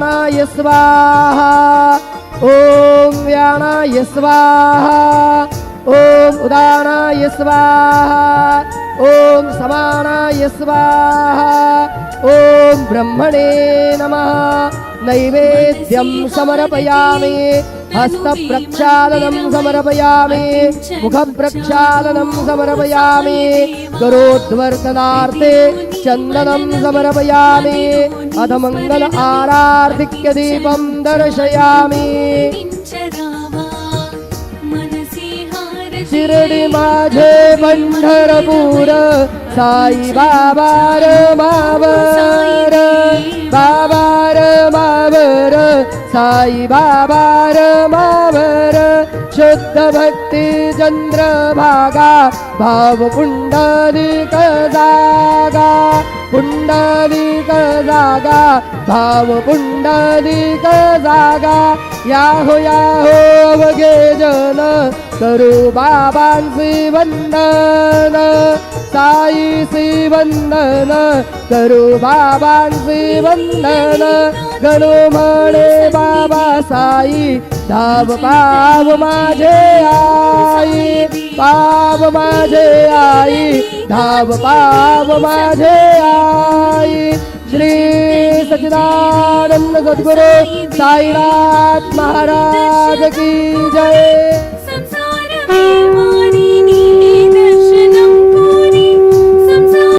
व्यानाय स्वाहा ओम व्यानाय स्वाहा ओम उदानाय स्वाहा ओम समानाय स्वाहा ओम ब्रह्मणे नमः। नैवेद्यं समर्पयामि हस्तप्रक्षालनं समर्पयामि मुखप्रक्षालनं समर्पयामि करोद्वर्तनार्थे चन्दनं समर्पयामि अथ मंगल आरार्तिक्य दीपं दर्शयामि। शिर्डी माझे पंढरपूर साई बाबा रे मावर बाबा रे मावर साई बाबा रे मावर शुद्ध भक्ती चंद्रभागा भाव पुंडलिक जागा पुंडलिक जागा भाव पुंडलिक जागा याहो याहो अवघे जन करू बाबांची वंदन साईची वंदन करू बाबांची वंदन गणू म्हणे बाबा साई धाव पाव माझे आई पाव माझे आई धाव पाव माझे आई। श्री सच्चिदानंद सद्गुरु साईनाथ महाराज की जय।